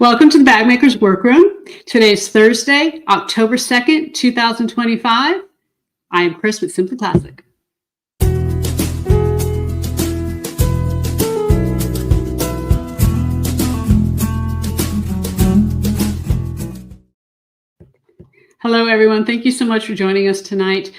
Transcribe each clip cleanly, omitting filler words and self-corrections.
Welcome to the Bag Maker's Workroom. Today is Thursday, October 2nd, 2025. I am Chris with Simply Classic. Hello, everyone. Thank you so much for joining us tonight.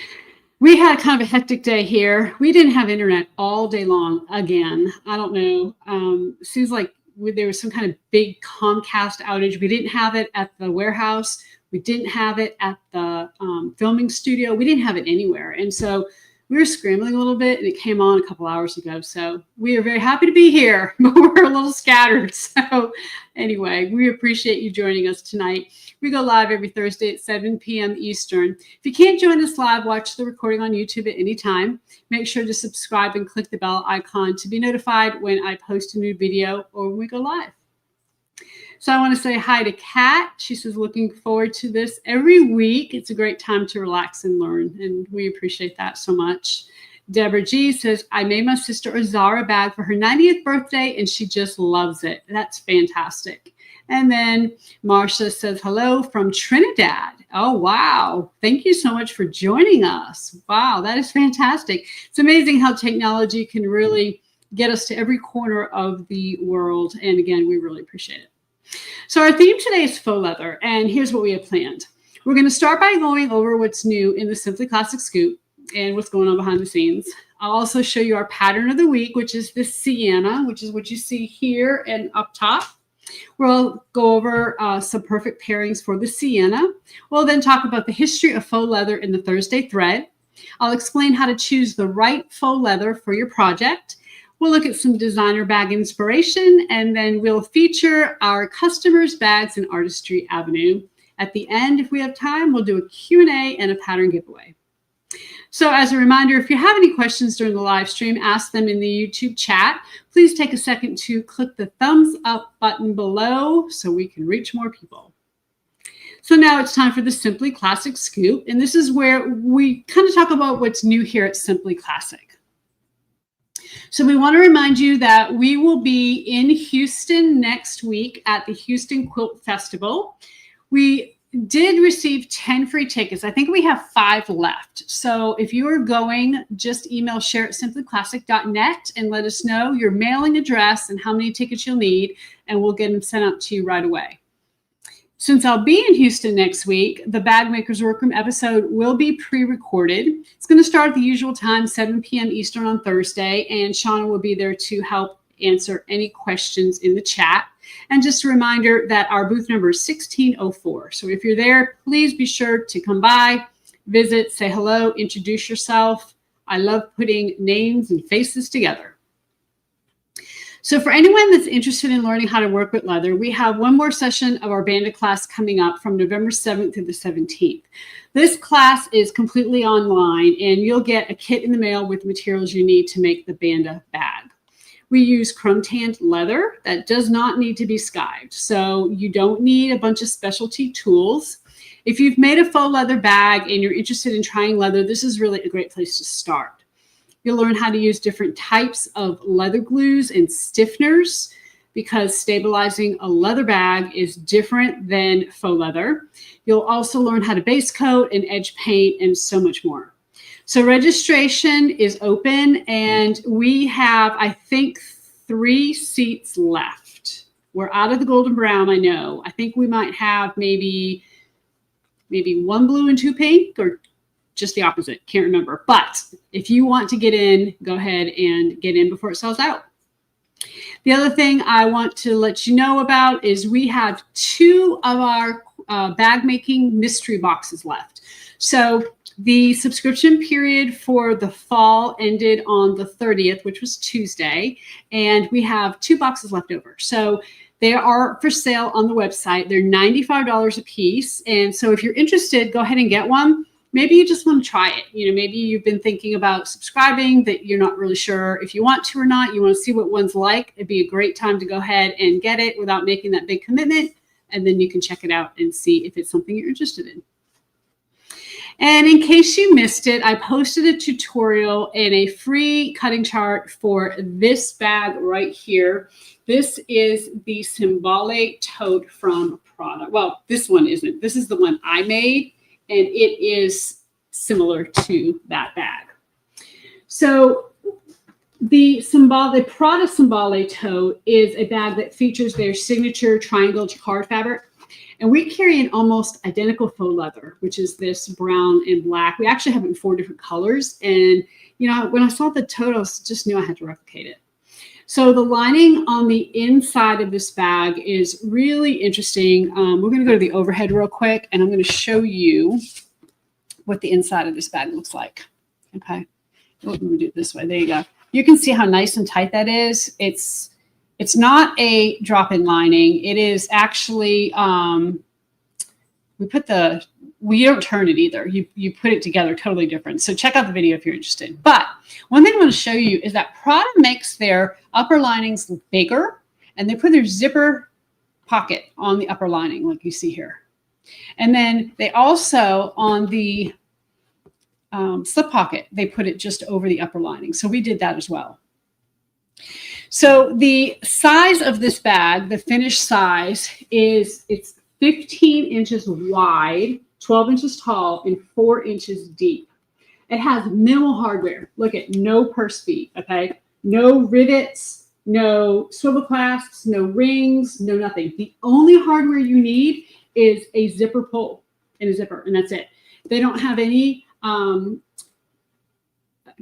We had kind of a hectic day here. We didn't have internet all day long again. I don't know. Seems like there was some kind of big Comcast outage. We didn't have it at the warehouse. We didn't have it at the filming studio. We didn't have it anywhere. And so we were scrambling a little bit, and it came on a couple hours ago. So we are very happy to be here, but we're a little scattered. So anyway, we appreciate you joining us tonight. We go live every Thursday at 7 p.m. Eastern. If you can't join us live, watch the recording on YouTube at any time. Make sure to subscribe and click the bell icon to be notified when I post a new video or when we go live. So I want to say hi to Kat. She says, looking forward to this every week. It's a great time to relax and learn, and we appreciate that so much. Deborah G says, I made my sister a Zara bag for her 90th birthday, and she just loves it. That's fantastic. And then Marcia says, hello from Trinidad. Oh, wow. Thank you so much for joining us. Wow, that is fantastic. It's amazing how technology can really get us to every corner of the world. And again, we really appreciate it. So our theme today is faux leather, and here's what we have planned. We're going to start by going over what's new in the Simply Classic Scoop and what's going on behind the scenes. I'll also show you our pattern of the week, which is the Cianna, which is what you see here and up top. We'll go over some perfect pairings for the Cianna. We'll then talk about the history of faux leather in the Thursday thread. I'll explain how to choose the right faux leather for your project. We'll look at some designer bag inspiration, and then we'll feature our customers' bags in Artistry Avenue. At the end, if we have time, we'll do a Q&A and a pattern giveaway. So as a reminder, if you have any questions during the live stream, ask them in the YouTube chat. Please take a second to click the thumbs up button below so we can reach more people. So now it's time for the Simply Classic Scoop, and this is where we kind of talk about what's new here at Simply Classic. So we want to remind you that we will be in Houston next week at the Houston Quilt Festival. We did receive 10 free tickets. I think we have 5 left. So if you are going, just email share@simplyclassic.net and let us know your mailing address and how many tickets you'll need, and we'll get them sent out to you right away. Since I'll be in Houston next week, the Bag Maker's Workroom episode will be pre-recorded. It's going to start at the usual time, 7 p.m. Eastern on Thursday, and Cianna will be there to help answer any questions in the chat. And just a reminder that our booth number is 1604. So if you're there, please be sure to come by, visit, say hello, introduce yourself. I love putting names and faces together. So for anyone that's interested in learning how to work with leather, we have one more session of our Bandit class coming up from November 7th through the 17th. This class is completely online, and you'll get a kit in the mail with materials you need to make the Bandit bag. We use chrome tanned leather that does not need to be skived, so you don't need a bunch of specialty tools. If you've made a faux leather bag and you're interested in trying leather, this is really a great place to start. You'll learn how to use different types of leather glues and stiffeners because stabilizing a leather bag is different than faux leather. You'll also learn how to base coat and edge paint and so much more. So registration is open, and we have, I think, 3 seats left. We're out of the golden brown, I know. I think we might have maybe 1 blue and 2 pink, or just the opposite, can't remember. But if you want to get in, go ahead and get in before it sells out. The other thing I want to let you know about is we have 2 of our bag making mystery boxes left. So the subscription period for the fall ended on the 30th, which was Tuesday, and we have 2 boxes left over. So they are for sale on the website. They're $95 a piece. And so if you're interested, go ahead and get one. Maybe you just want to try it. You know, maybe you've been thinking about subscribing, that you're not really sure if you want to or not. You want to see what one's like. It'd be a great time to go ahead and get it without making that big commitment. And then you can check it out and see if it's something you're interested in. And in case you missed it, I posted a tutorial and a free cutting chart for this bag right here. This is the Symbal tote from Prada. Well, this one isn't. This is the one I made, and it is similar to that bag. So the Prada Symbal tote is a bag that features their signature triangle jacquard fabric. And we carry an almost identical faux leather, which is this brown and black. We actually have it in 4 different colors. And, you know, when I saw the tote, I just knew I had to replicate it. So the lining on the inside of this bag is really interesting. We're going to go to the overhead real quick, and I'm going to show you what the inside of this bag looks like. Okay. Let me do it this way. There you go. You can see how nice and tight that is. It's not a drop-in lining. It is actually, we don't turn it either. You put it together totally different. So check out the video if you're interested. But one thing I want to show you is that Prada makes their upper linings bigger, and they put their zipper pocket on the upper lining like you see here. And then they also, on the slip pocket, they put it just over the upper lining. So we did that as well. So the size of this bag, the finished size, it's 15 inches wide, 12 inches tall, and 4 inches deep. It has minimal hardware. Look at no purse feet, okay? No rivets, no swivel clasps, no rings, no nothing. The only hardware you need is a zipper pull and a zipper, and that's it. They don't have any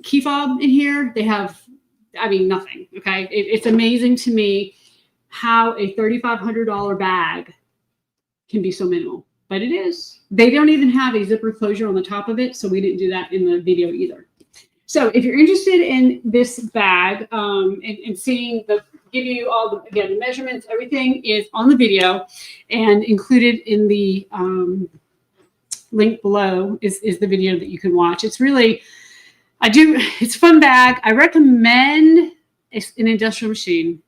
key fob in here. They have, I mean, nothing, okay? It's amazing to me how a $3,500 bag can be so minimal, but it is. They don't even have a zipper closure on the top of it, so we didn't do that in the video either. So if you're interested in this bag and seeing give you all the, again, the measurements, everything is on the video, and included in the link below is the video that you can watch. It's really, it's a fun bag. I recommend an industrial machine.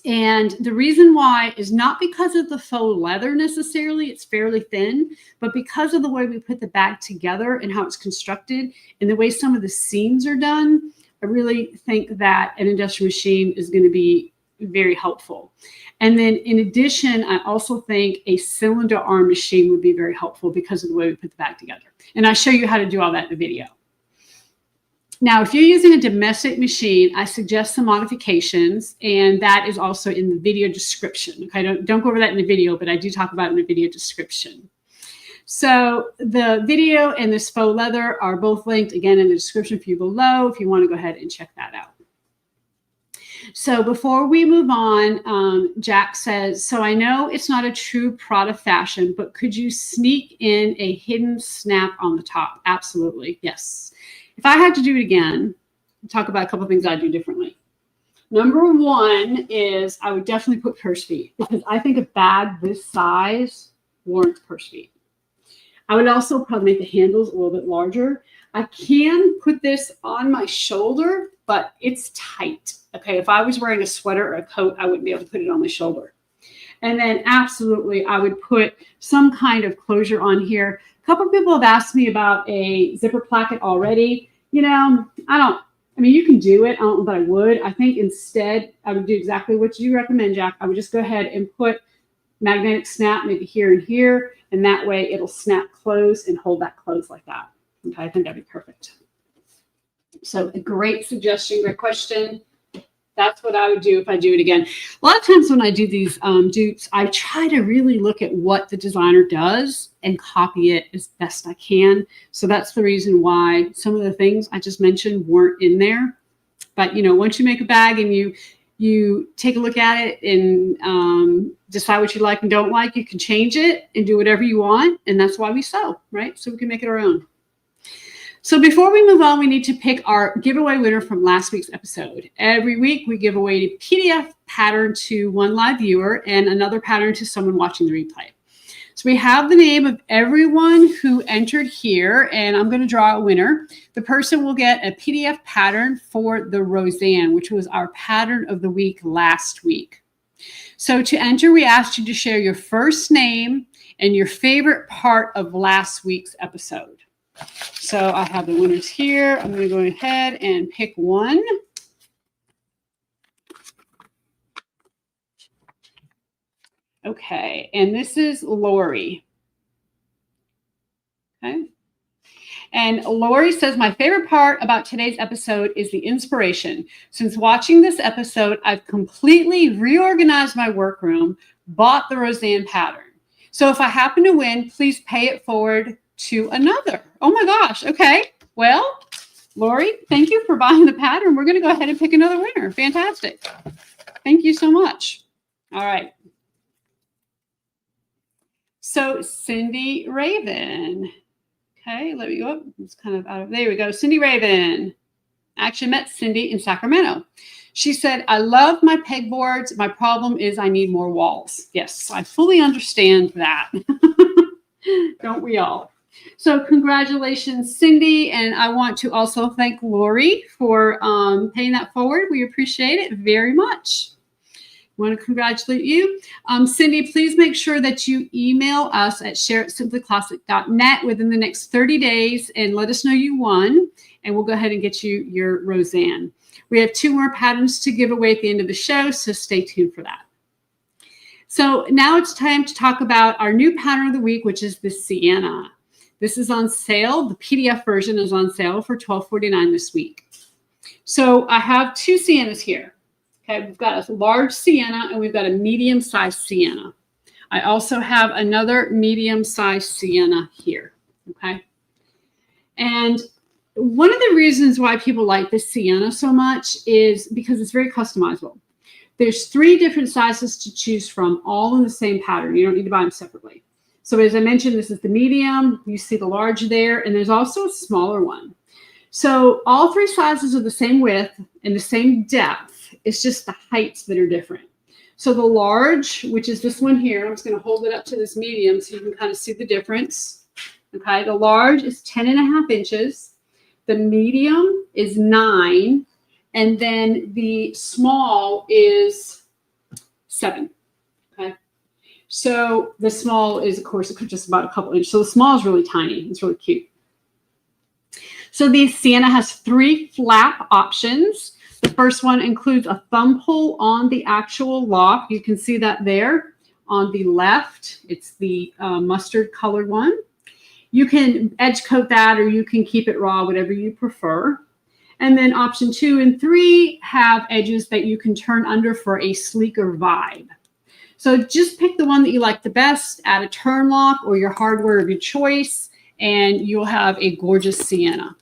And the reason why is not because of the faux leather necessarily, it's fairly thin, but because of the way we put the bag together and how it's constructed and the way some of the seams are done. I really think that an industrial machine is going to be very helpful. And then in addition, I also think a cylinder arm machine would be very helpful because of the way we put the bag together. And I'll show you how to do all that in the video. Now, if you're using a domestic machine, I suggest some modifications, and that is also in the video description. Okay, don't go over that in the video, but I do talk about it in the video description. So the video and this faux leather are both linked again in the description for you below if you want to go ahead and check that out. So before we move on, Jack says, so I know it's not a true Prada fashion, but could you sneak in a hidden snap on the top? Absolutely, yes. If I had to do it again, I'll talk about a couple of things I'd do differently. Number one is I would definitely put purse feet, because I think a bag this size warrants purse feet. I would also probably make the handles a little bit larger. I can put this on my shoulder, but it's tight. Okay, if I was wearing a sweater or a coat, I wouldn't be able to put it on my shoulder. And then absolutely, I would put some kind of closure on here. A couple of people have asked me about a zipper placket already. You know, I mean, you can do it. I don't know that I would. I think instead, I would do exactly what you recommend, Jack. I would just go ahead and put magnetic snap maybe here and here, and that way it'll snap closed and hold that closed like that. Okay, I think that'd be perfect. So a great suggestion, great question. That's what I would do if I do it again. A lot of times when I do these dupes, I try to really look at what the designer does and copy it as best I can. So that's the reason why some of the things I just mentioned weren't in there. But, you know, once you make a bag and you take a look at it and decide what you like and don't like, you can change it and do whatever you want. And that's why we sew, right? So we can make it our own. So before we move on, we need to pick our giveaway winner from last week's episode. Every week, we give away a PDF pattern to one live viewer and another pattern to someone watching the replay. So we have the name of everyone who entered here, and I'm going to draw a winner. The person will get a PDF pattern for the Roseanne, which was our pattern of the week last week. So to enter, we asked you to share your first name and your favorite part of last week's episode. So I have the winners here. I'm going to go ahead and pick one. Okay, and this is Lori. Okay. And Lori says, my favorite part about today's episode is the inspiration. Since watching this episode, I've completely reorganized my workroom, bought the Roseanne pattern. So if I happen to win, please pay it forward to another. Oh my gosh. Okay. Well, Lori, thank you for buying the pattern. We're going to go ahead and pick another winner. Fantastic. Thank you so much. All right. So Cindy Raven. Okay, let me go up. It's kind of out of, there we go. Cindy Raven. I actually met Cindy in Sacramento. She said, I love my pegboards. My problem is I need more walls. Yes, I fully understand that. Don't we all? So congratulations, Cindy. And I want to also thank Lori for paying that forward. We appreciate it very much. I want to congratulate you. Cindy, please make sure that you email us at shareitsimplyclassic.net within the next 30 days and let us know you won, and we'll go ahead and get you your Roseanne. We have 2 more patterns to give away at the end of the show, so stay tuned for that. So now it's time to talk about our new pattern of the week, which is the Cianna. This is on sale. The PDF version is on sale for $12.49 this week. So I have 2 Ciannas here. Okay, we've got a large Cianna and we've got a medium-sized Cianna. I also have another medium-sized Cianna here. Okay, and one of the reasons why people like this Cianna so much is because it's very customizable. There's 3 different sizes to choose from, all in the same pattern. You don't need to buy them separately. So as I mentioned, this is the medium. You see the large there, and there's also a smaller one. So all 3 sizes are the same width and the same depth. It's just the heights that are different. So the large, which is this one here, I'm just going to hold it up to this medium so you can kind of see the difference. Okay, the large is 10.5 inches. The medium is 9. And then the small is 7. Okay, so the small is, of course, just about a couple inches. So the small is really tiny. It's really cute. So the Cianna has 3 flap options. The first one includes a thumb pull on the actual lock. You can see that there on the left. It's the mustard colored one. You can edge coat that, or you can keep it raw, whatever you prefer. And then option 2 and 3 have edges that you can turn under for a sleeker vibe. So just pick the one that you like the best, add a turn lock or your hardware of your choice, and you'll have a gorgeous Cianna.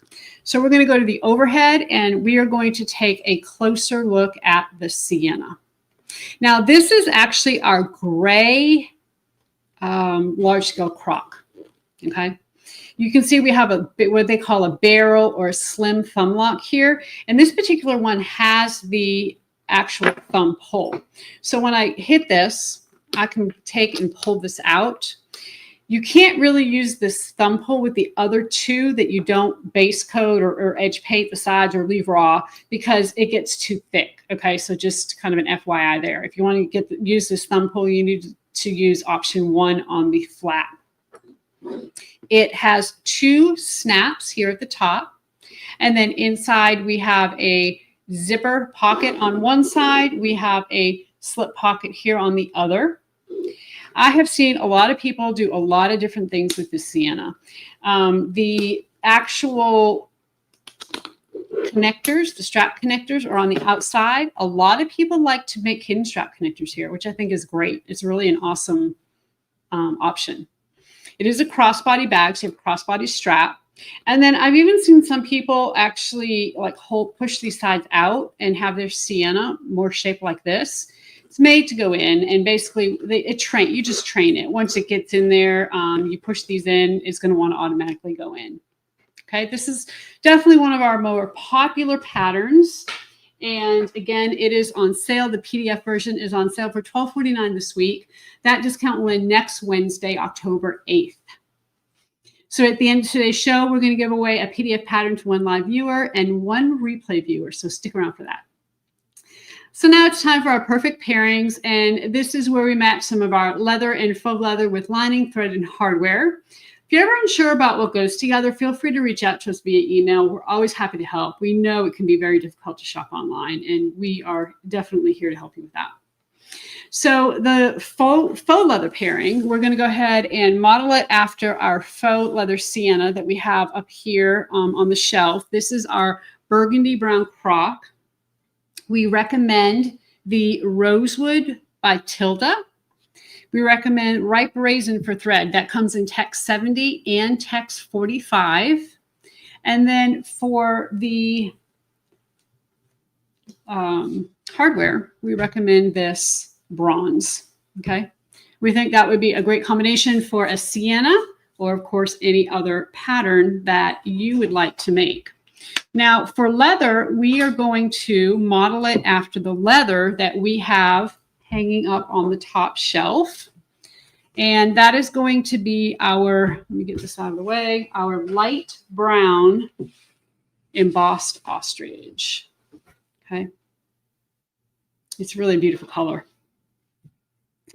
So we're going to go to the overhead, and we are going to take a closer look at the Cianna. Now, this is actually our gray large-scale crock. Okay, you can see we have a what they call a barrel or a slim thumb lock here, and this particular one has the actual thumb pull. So when I hit this, I can take and pull this out. You can't really use this thumb pull with the other 2 that you don't base coat or edge paint the sides or leave raw, because it gets too thick. Okay, so just kind of an FYI there. If you want to use this thumb pull, you need to use option 1 on the flap. It has 2 snaps here at the top, and then inside we have a zipper pocket on one side. We have a slip pocket here on the other. I have seen a lot of people do a lot of different things with the Cianna. The actual connectors, the strap connectors, are on the outside. A lot of people like to make hidden strap connectors here, which I think is great. It's really an awesome option. It is a crossbody bag, so you have a crossbody strap. And then I've even seen some people actually like push these sides out and have their Cianna more shaped like this. It's made to go in, and basically you just train it. Once it gets in there, you push these in, it's going to want to automatically go in. Okay, this is definitely one of our more popular patterns. And again, it is on sale. The PDF version is on sale for $12.49 this week. That discount will end next Wednesday, October 8th. So at the end of today's show, we're going to give away a PDF pattern to 1 live viewer and 1 replay viewer. So stick around for that. So now it's time for our perfect pairings. And this is where we match some of our leather and faux leather with lining, thread, and hardware. If you're ever unsure about what goes together, feel free to reach out to us via email. We're always happy to help. We know it can be very difficult to shop online, and we are definitely here to help you with that. So the faux leather pairing, we're going to go ahead and model it after our faux leather Cianna that we have up here on the shelf. This is our burgundy brown croc. We recommend the rosewood by Tilda. We recommend ripe raisin for thread. That comes in text 70 and text 45. And then for the hardware, we recommend this bronze. Okay. We think that would be a great combination for a Cianna, or of course any other pattern that you would like to make. Now for leather, we are going to model it after the leather that we have hanging up on the top shelf. And that is going to be our, let me get this out of the way, our light brown embossed ostrich. Okay. It's really a beautiful color.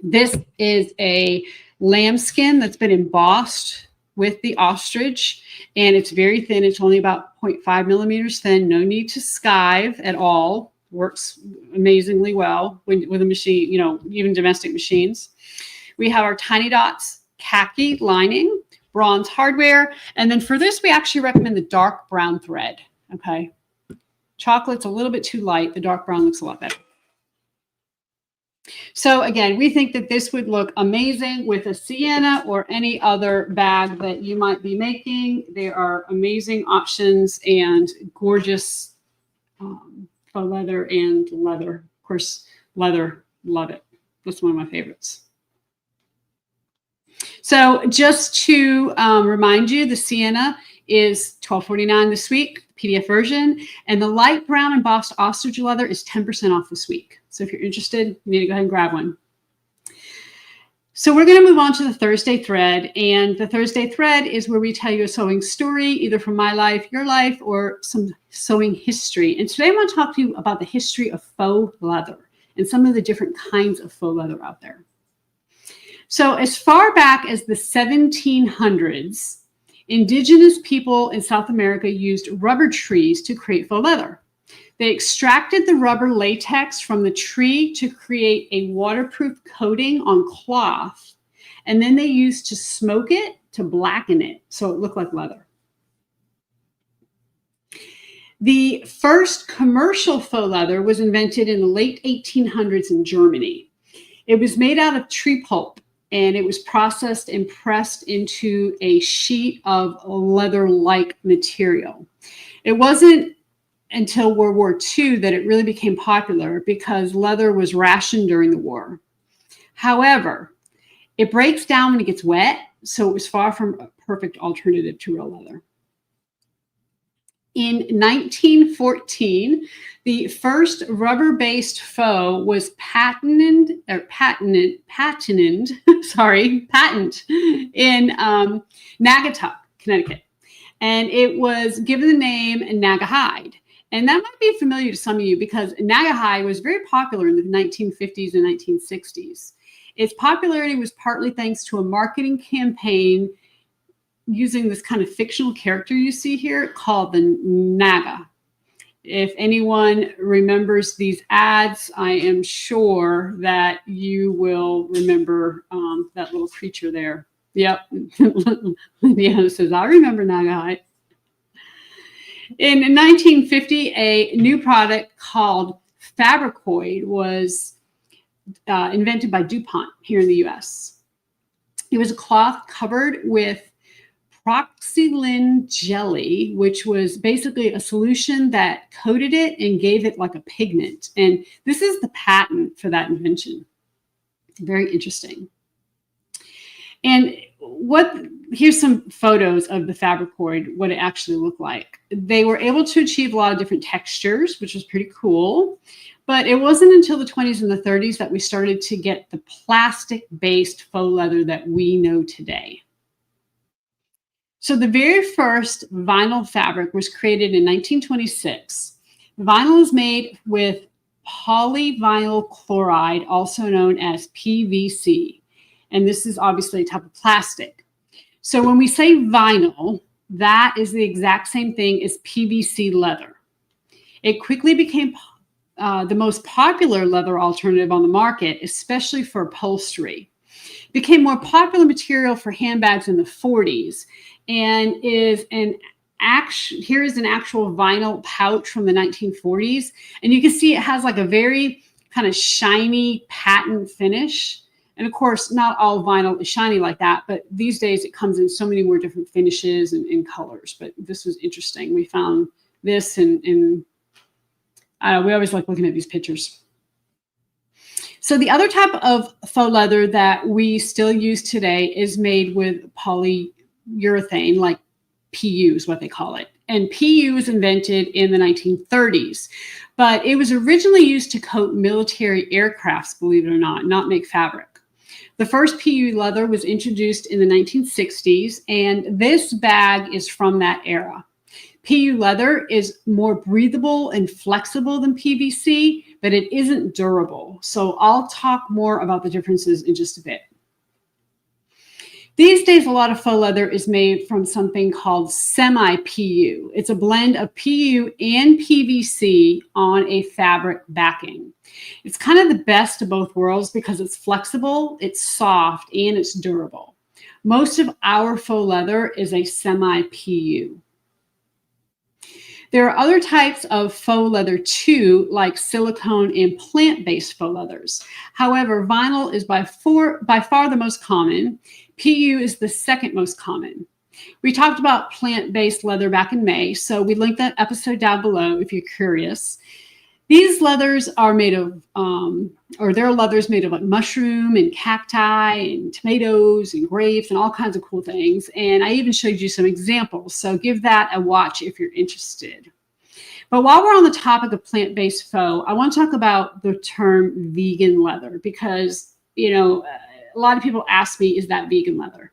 This is a lambskin that's been embossed with the ostrich, and it's very thin. It's only about 0.5 millimeters thin. No need to skive at all. Works amazingly well with a machine, you know, even domestic machines. We have our Tiny Dots khaki lining, bronze hardware. And then for this, we actually recommend the dark brown thread. Okay. Chocolate's a little bit too light. The dark brown looks a lot better. So again, we think that this would look amazing with a Cianna or any other bag that you might be making. They are amazing options and gorgeous faux leather and leather. Of course, leather, love it. That's one of my favorites. So just to remind you, the Cianna is $12.49 this week, PDF version, and the light brown embossed ostrich leather is 10% off this week. So if you're interested, you need to go ahead and grab one. So we're going to move on to the Thursday thread, and the Thursday thread is where we tell you a sewing story, either from my life, your life, or some sewing history. And today I want to talk to you about the history of faux leather and some of the different kinds of faux leather out there. So as far back as the 1700s, indigenous people in South America used rubber trees to create faux leather. They extracted the rubber latex from the tree to create a waterproof coating on cloth, and then they used to smoke it to blacken it so it looked like leather. The first commercial faux leather was invented in the late 1800s in Germany. It was made out of tree pulp, and it was processed and pressed into a sheet of leather-like material. It wasn't until World War II that it really became popular because leather was rationed during the war. However, it breaks down when it gets wet, so it was far from a perfect alternative to real leather. In 1914, the first rubber-based faux was patented in Naugatuck, Connecticut. And it was given the name Naugahyde. And that might be familiar to some of you because Naugahyde was very popular in the 1950s and 1960s. Its popularity was partly thanks to a marketing campaign using this kind of fictional character you see here called the Naga. If anyone remembers these ads, I am sure that you will remember that little creature there. Yep. Leanna says, I remember Naugahyde. In 1950, a new product called Fabricoid was invented by DuPont here in the US. It was a cloth covered with proxylene jelly, which was basically a solution that coated it and gave it like a pigment. And this is the patent for that invention. It's very interesting. And here's some photos of the Fabricoid, what it actually looked like. They were able to achieve a lot of different textures, which was pretty cool. But it wasn't until the 20s and the 30s that we started to get the plastic-based faux leather that we know today. So the very first vinyl fabric was created in 1926. Vinyl is made with polyvinyl chloride, also known as PVC. And this is obviously a type of plastic. So when we say vinyl, that is the exact same thing as PVC leather. It quickly became the most popular leather alternative on the market, especially for upholstery. It became more popular material for handbags in the 40s and here is an actual vinyl pouch from the 1940s. And you can see it has like a very kind of shiny patent finish. And of course, not all vinyl is shiny like that, but these days it comes in so many more different finishes and colors. But this was interesting. We found this and we always like looking at these pictures. So the other type of faux leather that we still use today is made with polyurethane, like PU is what they call it. And PU was invented in the 1930s, but it was originally used to coat military aircrafts, believe it or not make fabric. The first PU leather was introduced in the 1960s, and this bag is from that era. PU leather is more breathable and flexible than PVC, but it isn't durable. So I'll talk more about the differences in just a bit. These days, a lot of faux leather is made from something called semi-PU. It's a blend of PU and PVC on a fabric backing. It's kind of the best of both worlds because it's flexible, it's soft, and it's durable. Most of our faux leather is a semi-PU. There are other types of faux leather too, like silicone and plant-based faux leathers. However, vinyl is by far the most common. PU is the second most common. We talked about plant-based leather back in May, so we linked that episode down below if you're curious. These leathers are made of, there are leathers made of like mushroom and cacti and tomatoes and grapes and all kinds of cool things. And I even showed you some examples. So give that a watch if you're interested. But while we're on the topic of plant-based faux, I want to talk about the term vegan leather because, you know, a lot of people ask me, is that vegan leather?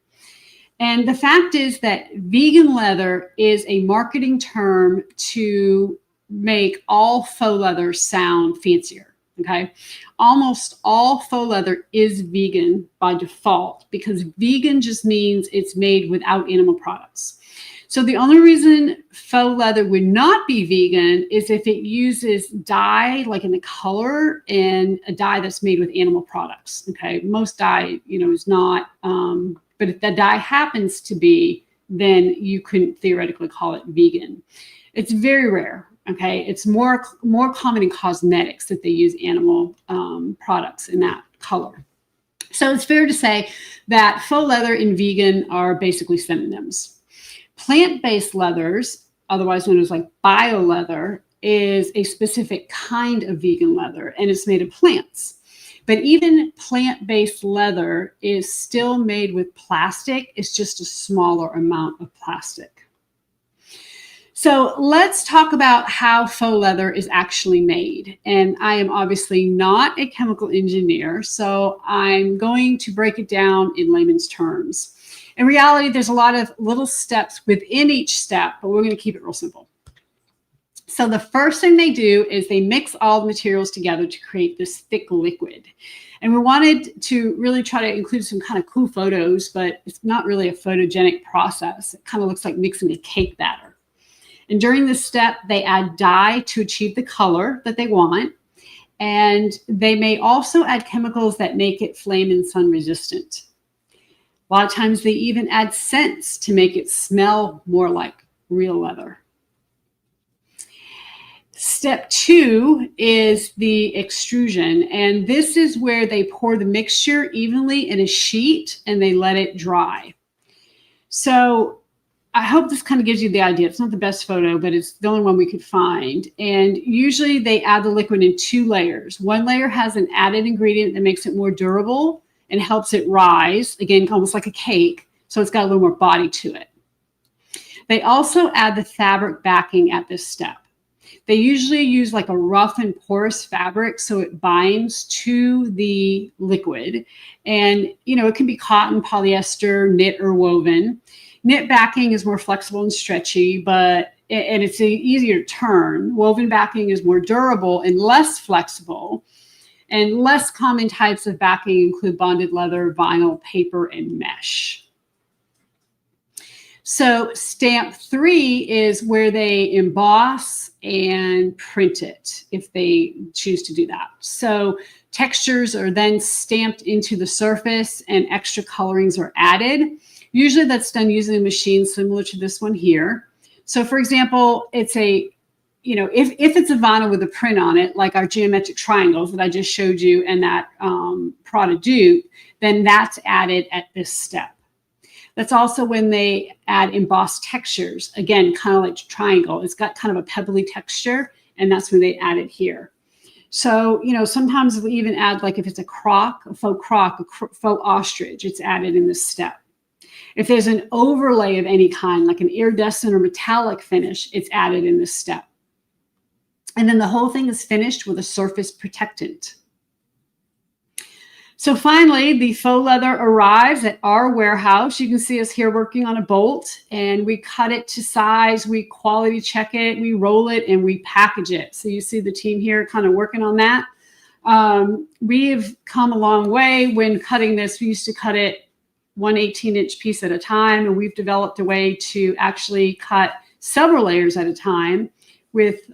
And the fact is that vegan leather is a marketing term to make all faux leather sound fancier, okay? Almost all faux leather is vegan by default because vegan just means it's made without animal products. So the only reason faux leather would not be vegan is if it uses dye, like in the color, and a dye that's made with animal products, okay? Most dye, you know, is not, but if the dye happens to be, then you couldn't theoretically call it vegan. It's very rare. Okay, it's more common in cosmetics that they use animal products in that color. So it's fair to say that faux leather and vegan are basically synonyms. Plant-based leathers, otherwise known as like bio leather, is a specific kind of vegan leather, and it's made of plants. But even plant-based leather is still made with plastic. It's just a smaller amount of plastic. So let's talk about how faux leather is actually made. And I am obviously not a chemical engineer, so I'm going to break it down in layman's terms. In reality, there's a lot of little steps within each step, but we're going to keep it real simple. So the first thing they do is they mix all the materials together to create this thick liquid. And we wanted to really try to include some kind of cool photos, but it's not really a photogenic process. It kind of looks like mixing a cake batter. And during this step, they add dye to achieve the color that they want. And they may also add chemicals that make it flame and sun resistant. A lot of times they even add scents to make it smell more like real leather. Step 2 is the extrusion. And this is where they pour the mixture evenly in a sheet and they let it dry. So I hope this kind of gives you the idea. It's not the best photo, but it's the only one we could find. And usually they add the liquid in 2 layers. One layer has an added ingredient that makes it more durable and helps it rise, again, almost like a cake. So it's got a little more body to it. They also add the fabric backing at this step. They usually use like a rough and porous fabric so it binds to the liquid. And, you know, it can be cotton, polyester, knit, or woven. Knit backing is more flexible and stretchy, and it's easier to turn. Woven backing is more durable and less flexible. And less common types of backing include bonded leather, vinyl, paper, and mesh. So stamp 3 is where they emboss and print it if they choose to do that. So textures are then stamped into the surface and extra colorings are added. Usually that's done using a machine similar to this one here. So for example, it's a, if it's a vinyl with a print on it, like our geometric triangles that I just showed you and that Prada dupe, then that's added at this step. That's also when they add embossed textures. Again, kind of like triangle. It's got kind of a pebbly texture, and that's when they add it here. So, sometimes we even add, like if it's a croc, a faux ostrich, it's added in this step. If there's an overlay of any kind, like an iridescent or metallic finish, it's added in this step. And then the whole thing is finished with a surface protectant. So finally, the faux leather arrives at our warehouse. You can see us here working on a bolt, and we cut it to size, we quality check it, we roll it, and we package it. So you see the team here kind of working on that. We've come a long way. When cutting this, we used to cut it 1 18-inch piece at a time, and we've developed a way to actually cut several layers at a time with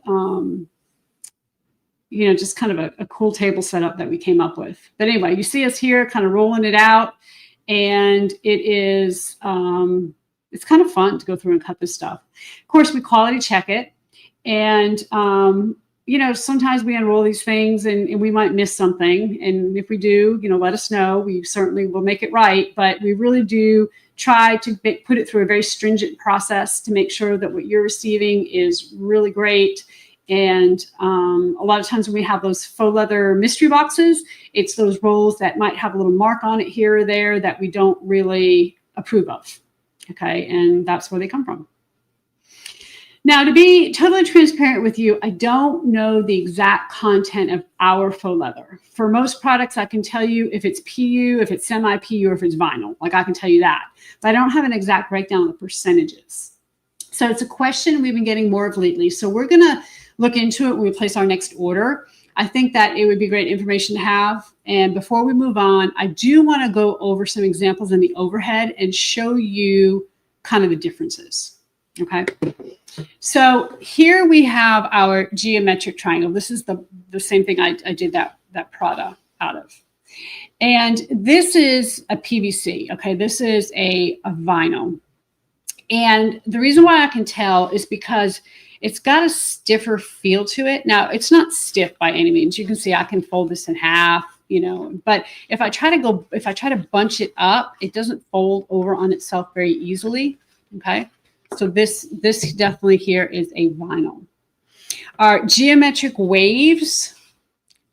just kind of a cool table setup that we came up with. But anyway, you see us here kind of rolling it out, and it is, it's kind of fun to go through and cut this stuff. Of course, we quality check it. And, sometimes we unroll these things and we might miss something. And if we do, let us know. We certainly will make it right. But we really do try to put it through a very stringent process to make sure that what you're receiving is really great. And a lot of times when we have those faux leather mystery boxes, it's those rolls that might have a little mark on it here or there that we don't really approve of. Okay, and that's where they come from. Now, to be totally transparent with you, I don't know the exact content of our faux leather. For most products, I can tell you if it's PU, if it's semi-PU, or if it's vinyl. Like I can tell you that. But I don't have an exact breakdown of the percentages. So it's a question we've been getting more of lately. So we're going to look into it when we place our next order. I think that it would be great information to have. And before we move on, I do want to go over some examples in the overhead and show you kind of the differences. Okay. So here we have our geometric triangle. This is the same thing I did that Prada out of. And this is a PVC. Okay. This is a vinyl. And the reason why I can tell is because it's got a stiffer feel to it. Now, it's not stiff by any means. You can see I can fold this in half, but if I try to bunch it up, it doesn't fold over on itself very easily. Okay. So this definitely here is a vinyl. Our geometric waves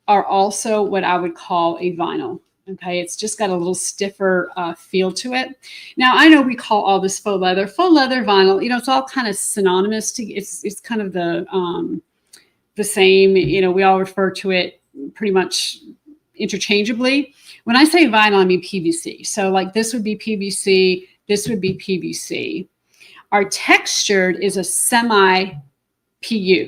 are also what I would call a vinyl. Okay, it's just got a little stiffer feel to it. Now, I know we call all this faux leather vinyl. It's all kind of synonymous. It's kind of the same. We all refer to it pretty much interchangeably. When I say vinyl, I mean PVC. So like this would be PVC. This would be PVC. Our textured is a semi-PU.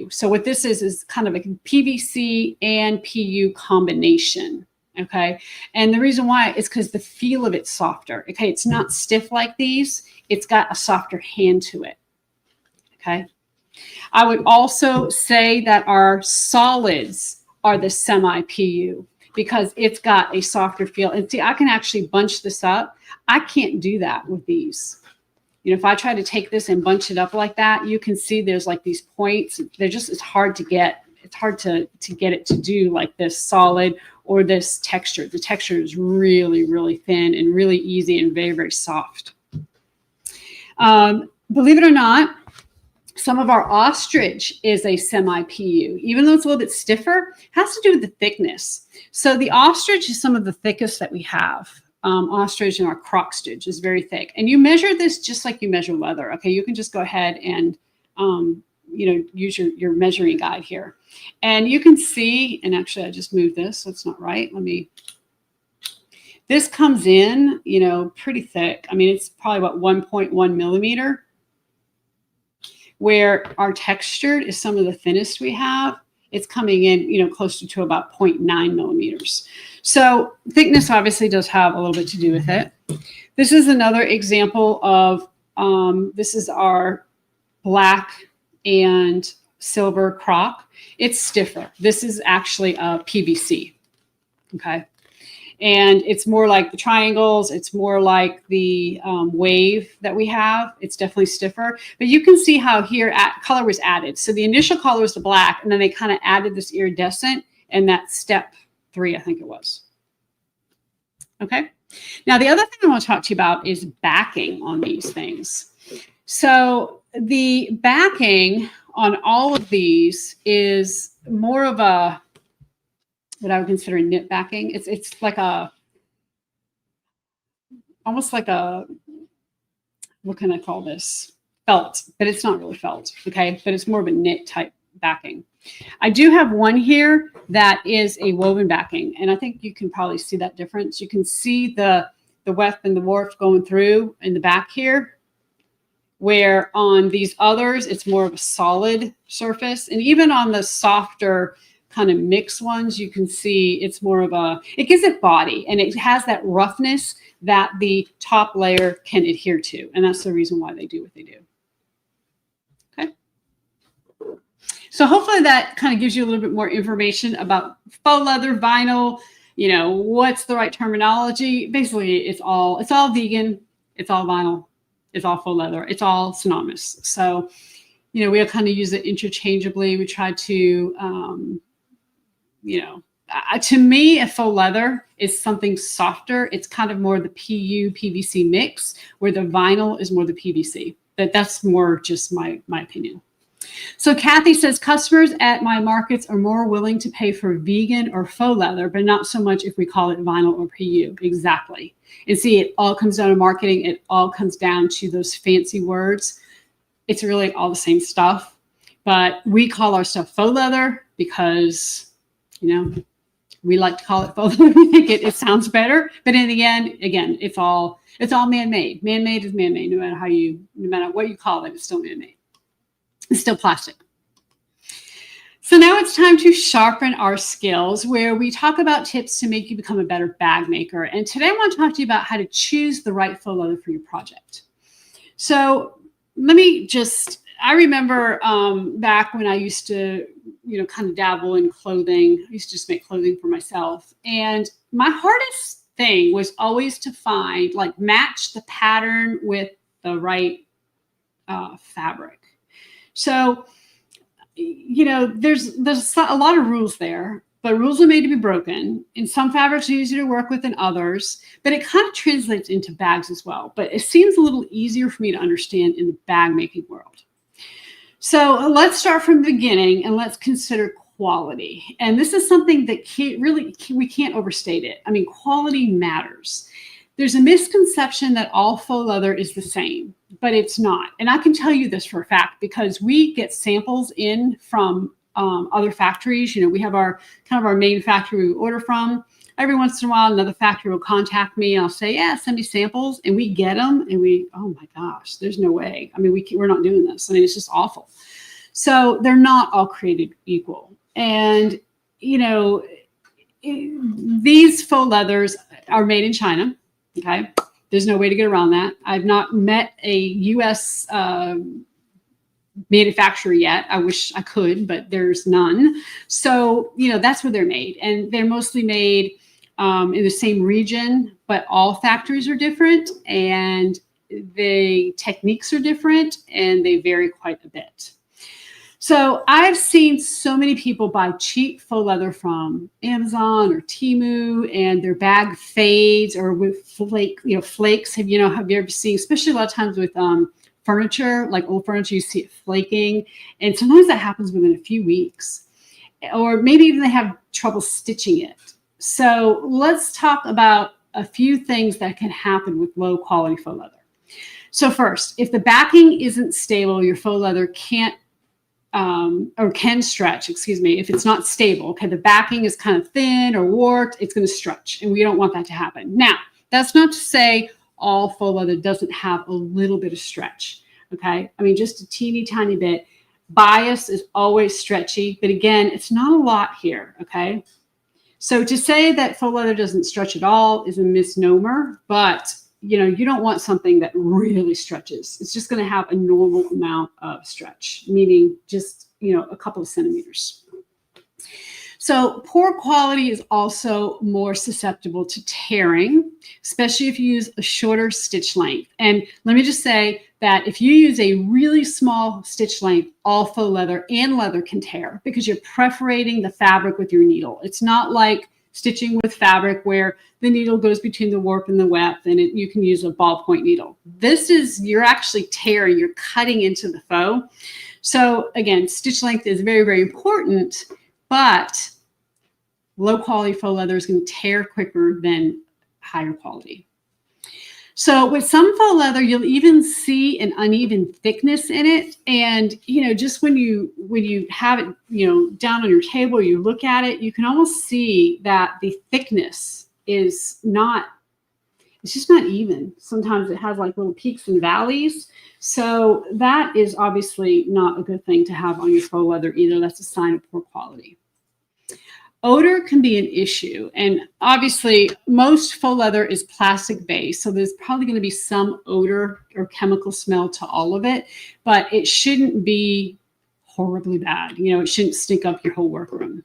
So what this is kind of a PVC and PU combination. Okay. And the reason why is because the feel of it's softer. Okay. It's not stiff like these. It's got a softer hand to it. Okay. I would also say that our solids are the semi-PU because it's got a softer feel. And see, I can actually bunch this up. I can't do that with these. If I try to take this and bunch it up like that, you can see there's like these points. It's hard to get. It's hard to get it to do like this solid or this texture. The texture is really, really thin and really easy and very, very soft. Believe it or not, some of our ostrich is a semi-PU. Even though it's a little bit stiffer, it has to do with the thickness. So the ostrich is some of the thickest that we have. Ostrich and our croc stitch is very thick. And you measure this just like you measure leather. Okay, you can just go ahead and use your measuring guide here. And you can see, and actually I just moved this, so it's not right. This comes in, pretty thick. I mean, it's probably about 1.1 millimeter, where our textured is some of the thinnest we have. It's coming in, closer to about 0.9 millimeters. So thickness obviously does have a little bit to do with it. This is another example of This is our black and silver croc. It's stiffer. This is actually a PVC. Okay. And it's more like the triangles. It's more like the wave that we have. It's definitely stiffer. But you can see how here color was added. So the initial color was the black, and then they kind of added this iridescent in that step 3, I think it was. Okay. Now, the other thing I want to talk to you about is backing on these things. So the backing on all of these is more of a, what I would consider knit backing. It's like almost like a, what can I call this? Felt, but it's not really felt, okay? But it's more of a knit type backing. I do have one here that is a woven backing, and I think you can probably see that difference. You can see the weft and the warp going through in the back here, where on these others, it's more of a solid surface. And even on the softer kind of mixed ones, you can see it's more of a, it gives it body, and it has that roughness that the top layer can adhere to. And that's the reason why they do what they do. Okay. So hopefully that kind of gives you a little bit more information about faux leather, vinyl, you know, what's the right terminology. Basically, it's all vegan, it's all vinyl, it's all faux leather, it's all synonymous. So, you know, we'll kind of use it interchangeably. We try to, you know, to me, a faux leather is something softer. It's kind of more the PU PVC mix, where the vinyl is more the PVC. That's more just my opinion. So Kathy says, customers at my markets are more willing to pay for vegan or faux leather, but not so much if we call it vinyl or PU. Exactly. And see, it all comes down to marketing. It all comes down to those fancy words. It's really all the same stuff, but we call our stuff faux leather because, you know, we like to call it faux leather. We think it sounds better, but in the end, again, it's all man-made. Man-made is man-made. No matter what you call it, it's still man-made. It's still plastic. So now it's time to sharpen our skills, where we talk about tips to make you become a better bag maker. And today I want to talk to you about how to choose the right faux leather for your project. So let me just, I remember back when I used to, you know, kind of dabble in clothing. I used to just make clothing for myself. And my hardest thing was always to find, like, match the pattern with the right fabric. So, you know, there's a lot of rules there, but rules are made to be broken. And some fabrics are easier to work with than others, but it kind of translates into bags as well. But it seems a little easier for me to understand in the bag making world. So let's start from the beginning and let's consider quality. And this is something that we can't overstate it. I mean, quality matters. There's a misconception that all faux leather is the same, but it's not. And I can tell you this for a fact because we get samples in from other factories. You know, we have our main factory we order from. Every once in a while, another factory will contact me and I'll say, yeah, send me samples. And we get them and oh my gosh, there's no way. I mean, we're not doing this. I mean, it's just awful. So they're not all created equal. And, you know, these faux leathers are made in China. Okay. There's no way to get around that. I've not met a U.S. Manufacturer yet. I wish I could, but there's none. So, you know, that's where they're made. And they're mostly made in the same region, but all factories are different and the techniques are different and they vary quite a bit. So I've seen so many people buy cheap faux leather from Amazon or Temu, and their bag fades or with flakes. Have you ever seen, especially a lot of times with furniture, like old furniture, you see it flaking, and sometimes that happens within a few weeks, or maybe even they have trouble stitching it. So let's talk about a few things that can happen with low quality faux leather. So first, if the backing isn't stable, your faux leather can't can stretch, if it's not stable. Okay, the backing is kind of thin or warped, it's going to stretch, and we don't want that to happen. Now, that's not to say all faux leather doesn't have a little bit of stretch. Okay, I mean, just a teeny tiny bit. Bias is always stretchy, but again, it's not a lot here. Okay, so to say that faux leather doesn't stretch at all is a misnomer, but you don't want something that really stretches. It's just going to have a normal amount of stretch, meaning just, a couple of centimeters. So poor quality is also more susceptible to tearing, especially if you use a shorter stitch length. And let me just say that if you use a really small stitch length, all faux leather and leather can tear because you're perforating the fabric with your needle. It's not like stitching with fabric where the needle goes between the warp and the weft, and you can use a ballpoint needle. You're actually tearing, you're cutting into the faux. So again, stitch length is very, very important, but low quality faux leather is going to tear quicker than higher quality. So with some faux leather, you'll even see an uneven thickness in it. And, just when you have it, down on your table, you look at it, you can almost see that the thickness is it's just not even. Sometimes it has like little peaks and valleys. So that is obviously not a good thing to have on your faux leather either. That's a sign of poor quality. Odor can be an issue. And obviously most faux leather is plastic based. So there's probably going to be some odor or chemical smell to all of it, but it shouldn't be horribly bad. It shouldn't stink up your whole workroom.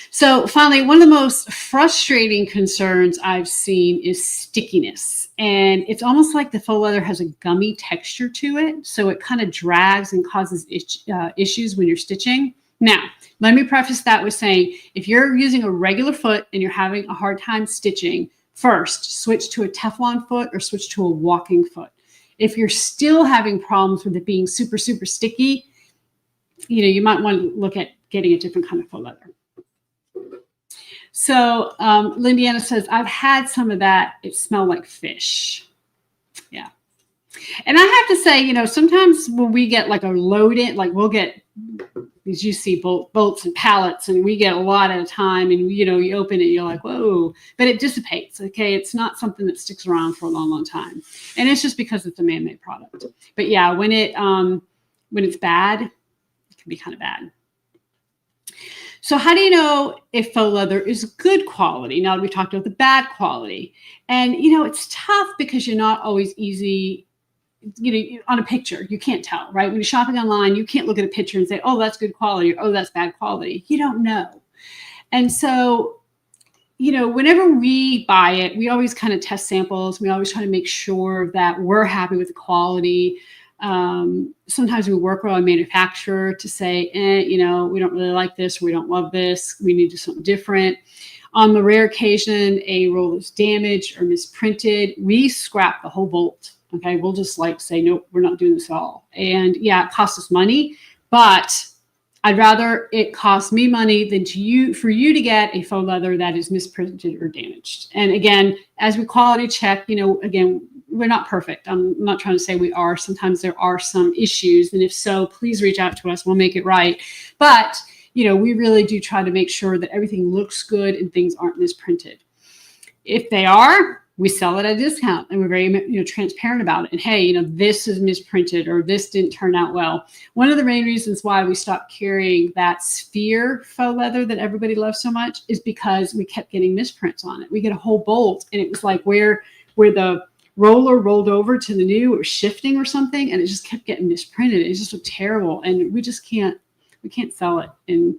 So finally, one of the most frustrating concerns I've seen is stickiness. And it's almost like the faux leather has a gummy texture to it. So it kind of drags and causes issues when you're stitching. Now, let me preface that with saying, if you're using a regular foot and you're having a hard time stitching, first, switch to a Teflon foot or switch to a walking foot. If you're still having problems with it being super, super sticky, you might want to look at getting a different kind of faux leather. So Lindiana says, I've had some of that. It smelled like fish. Yeah. And I have to say, sometimes when we get like a load in, like we'll get these juicy bolts and pallets, and we get a lot at a time, and you open it, you're like, whoa, but it dissipates. Okay. It's not something that sticks around for a long, long time. And it's just because it's a man-made product. But yeah, when it's bad, it can be kind of bad. So how do you know if faux leather is good quality? Now that we talked about the bad quality, and it's tough because you're not always easy, on a picture, you can't tell, right? When you're shopping online, you can't look at a picture and say, oh, that's good quality, or oh, that's bad quality. You don't know. And so, whenever we buy it, we always kind of test samples. We always try to make sure that we're happy with the quality. Sometimes we work with a manufacturer to say, we don't really like this, or we don't love this, we need to do something different. On the rare occasion a roll is damaged or misprinted, we scrap the whole bolt. Okay, we'll just say, nope, we're not doing this at all. And yeah, it costs us money, but I'd rather it cost me money than for you to get a faux leather that is misprinted or damaged. And again, as we quality check, again, we're not perfect. I'm not trying to say we are. Sometimes there are some issues. And if so, please reach out to us. We'll make it right. But, we really do try to make sure that everything looks good and things aren't misprinted. If they are, we sell it at a discount, and we're very transparent about it. And hey, this is misprinted, or this didn't turn out well. One of the main reasons why we stopped carrying that sphere faux leather that everybody loves so much is because we kept getting misprints on it. We get a whole bolt, and it was like where the roller rolled over to the new, it was shifting or something, and it just kept getting misprinted. It just looked terrible, and we can't sell it and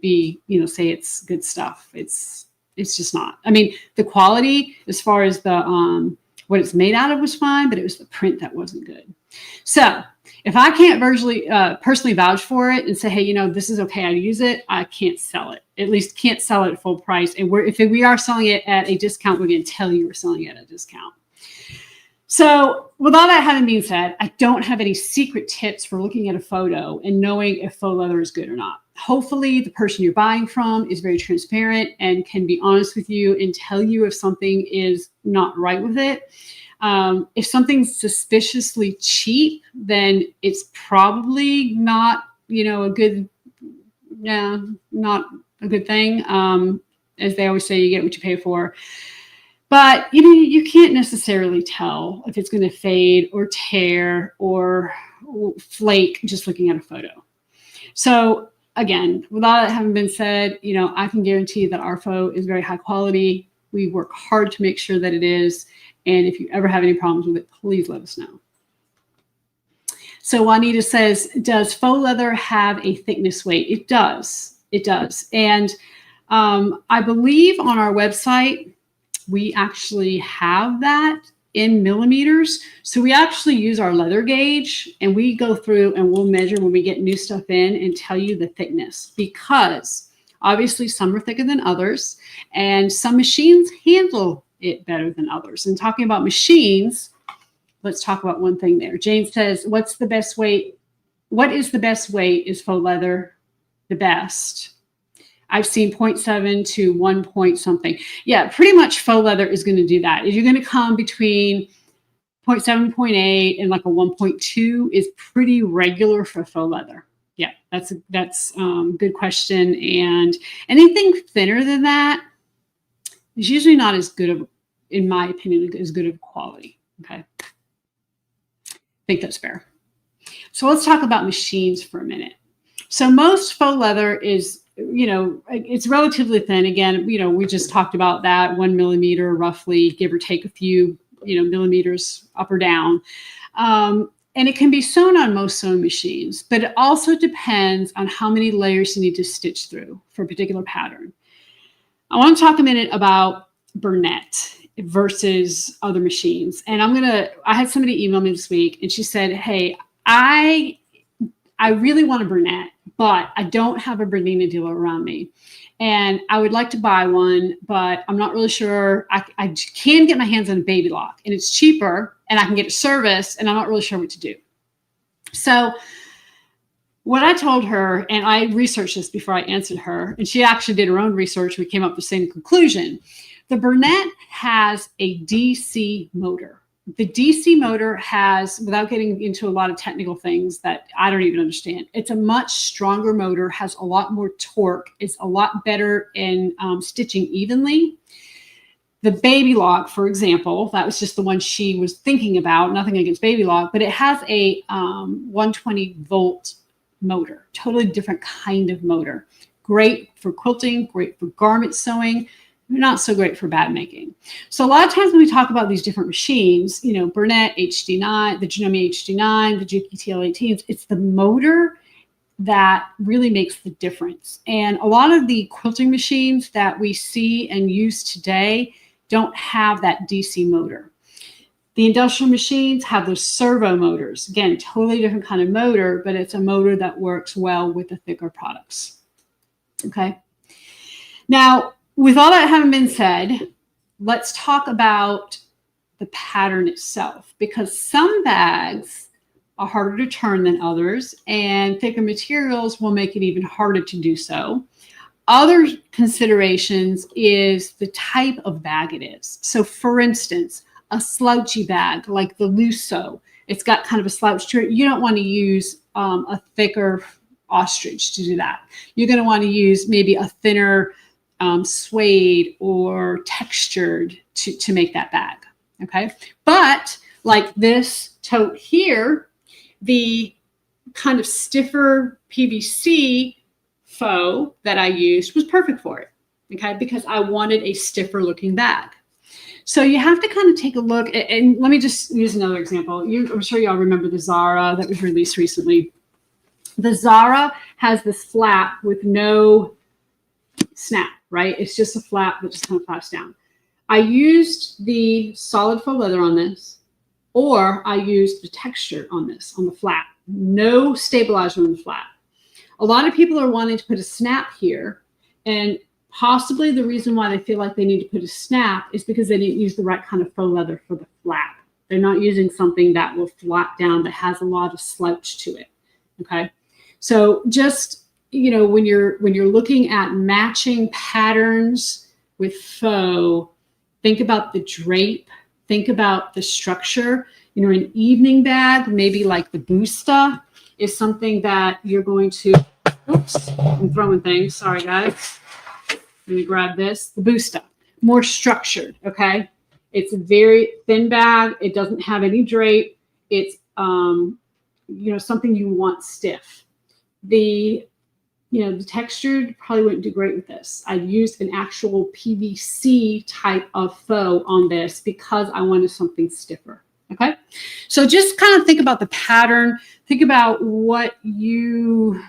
say it's good stuff. It's just not. I mean, the quality as far as the what it's made out of was fine, but it was the print that wasn't good. So if I can't personally vouch for it and say, hey, this is okay, I use it, I can't sell it. At least can't sell it at full price. And if we are selling it at a discount, we're going to tell you we're selling it at a discount. So with all that having been said, I don't have any secret tips for looking at a photo and knowing if faux leather is good or not. Hopefully the person you're buying from is very transparent and can be honest with you and tell you if something is not right with it. If something's suspiciously cheap, then it's probably not, not a good thing. As they always say, you get what you pay for. But, you can't necessarily tell if it's going to fade or tear or flake just looking at a photo. So again, with all that having been said, I can guarantee that our faux is very high quality. We work hard to make sure that it is. And if you ever have any problems with it, please let us know. So Juanita says, does faux leather have a thickness weight? It does. It does. And I believe on our website, we actually have that in millimeters. So we actually use our leather gauge and we go through and we'll measure when we get new stuff in and tell you the thickness, because obviously some are thicker than others and some machines handle it better than others. And talking about machines, let's talk about one thing there. Jane says, what's the best weight? What is the best weight? Is faux leather the best? I've seen 0.7 to 1 point something. Yeah, pretty much faux leather is going to do that. If you're going to come between 0.7, 0.8 and like a 1.2 is pretty regular for faux leather. Yeah, that's good question. And anything thinner than that is usually not as good of, in my opinion, as good of quality. Okay. I think that's fair. So let's talk about machines for a minute. So most faux leather is, it's relatively thin. Again, we just talked about that 1 millimeter, roughly, give or take a few, millimeters up or down. And it can be sewn on most sewing machines, but it also depends on how many layers you need to stitch through for a particular pattern. I want to talk a minute about Burnett versus other machines. And I had somebody email me this week and she said, hey, I really want a Burnett, but I don't have a Bernina dealer around me. And I would like to buy one, but I'm not really sure. I can get my hands on a baby lock and it's cheaper and I can get it serviced and I'm not really sure what to do. So what I told her, and I researched this before I answered her, and she actually did her own research. We came up with the same conclusion. The Burnett has a DC motor. The DC motor has, without getting into a lot of technical things that I don't even understand, it's a much stronger motor, has a lot more torque, is a lot better in stitching evenly. The baby lock, for example, that was just the one she was thinking about, nothing against baby lock, but it has a 120 volt motor, totally different kind of motor. Great for quilting, great for garment sewing, not so great for bag making. So a lot of times when we talk about these different machines, Burnett HD9, the Janome HD9, the GPTL18s, it's the motor that really makes the difference. And a lot of the quilting machines that we see and use today don't have that DC motor. The industrial machines have those servo motors. Again, totally different kind of motor, but it's a motor that works well with the thicker products. Okay. Now, with all that having been said, let's talk about the pattern itself, because some bags are harder to turn than others, and thicker materials will make it even harder to do so. Other considerations is the type of bag it is. So for instance, a slouchy bag like the Lusso, it's got kind of a slouch to it. You don't want to use a thicker ostrich to do that. You're going to want to use maybe a thinner suede or textured to make that bag. Okay. But like this tote here, the kind of stiffer PVC faux that I used was perfect for it. Okay. Because I wanted a stiffer looking bag. So you have to kind of take a look and let me just use another example. I'm sure y'all remember the Zara that was released recently. The Zara has this flap with no snap, right? It's just a flap that just kind of flaps down. I used the solid faux leather on this, or I used the texture on this, on the flap. No stabilizer on the flap. A lot of people are wanting to put a snap here, and possibly the reason why they feel like they need to put a snap is because they didn't use the right kind of faux leather for the flap. They're not using something that will flap down that has a lot of slouch to it. Okay. So just, when you're looking at matching patterns with faux, think about the drape, think about the structure. An evening bag, maybe like the Busta, is something that you're going to, oops, I'm throwing things. Sorry, guys. Let me grab this. The Busta, more structured, okay? It's a very thin bag. It doesn't have any drape. It's, something you want stiff. The the textured probably wouldn't do great with this. I used an actual PVC type of faux on this because I wanted something stiffer. Okay, so just kind of think about the pattern. Think about what the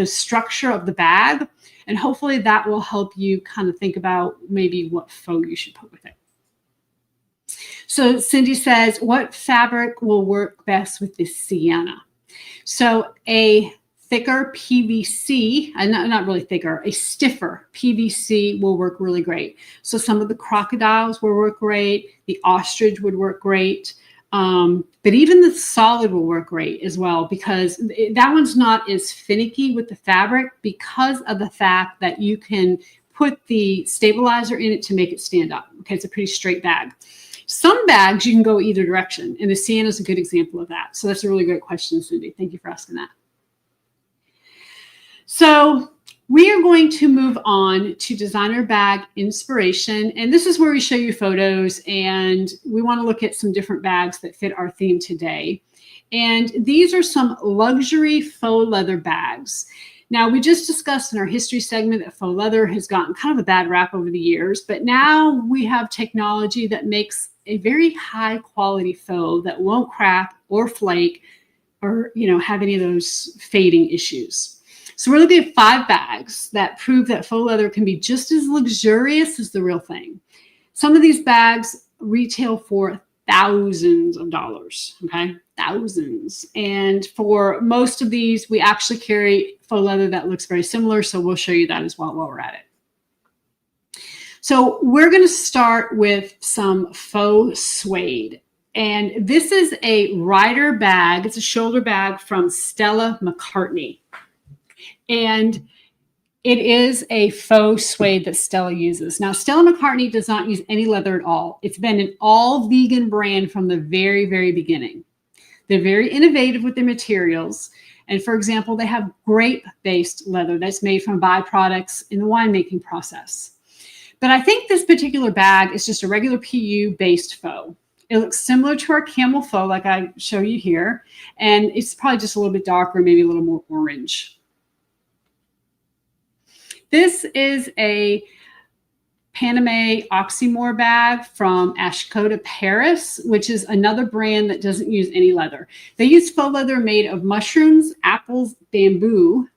structure of the bag, and hopefully that will help you kind of think about maybe what faux you should put with it. So Cindy says, what fabric will work best with this Cianna? So a thicker PVC, not really thicker, a stiffer PVC will work really great. So some of the crocodiles will work great. The ostrich would work great. But even the solid will work great as well, because that one's not as finicky with the fabric because of the fact that you can put the stabilizer in it to make it stand up. Okay, it's a pretty straight bag. Some bags you can go either direction, and the Cianna is a good example of that. So that's a really great question, Cindy. Thank you for asking that. So we are going to move on to designer bag inspiration. And this is where we show you photos, and we want to look at some different bags that fit our theme today. And these are some luxury faux leather bags. Now, we just discussed in our history segment that faux leather has gotten kind of a bad rap over the years, but now we have technology that makes a very high quality faux that won't crack or flake or have any of those fading issues. So we're looking at 5 bags that prove that faux leather can be just as luxurious as the real thing. Some of these bags retail for thousands of dollars, okay? Thousands. And for most of these, we actually carry faux leather that looks very similar, so we'll show you that as well while we're at it. So we're going to start with some faux suede. And this is a rider bag. It's a shoulder bag from Stella McCartney. And it is a faux suede that Stella uses. Now, Stella McCartney does not use any leather at all. It's been an all vegan brand from the very, very beginning. They're very innovative with their materials. And for example, they have grape-based leather that's made from byproducts in the winemaking process. But I think this particular bag is just a regular PU-based faux. It looks similar to our camel faux, like I show you here. And it's probably just a little bit darker, maybe a little more orange. This is a Paname Oxymore bag from Ashkota, Paris, which is another brand that doesn't use any leather. They use faux leather made of mushrooms, apples, bamboo,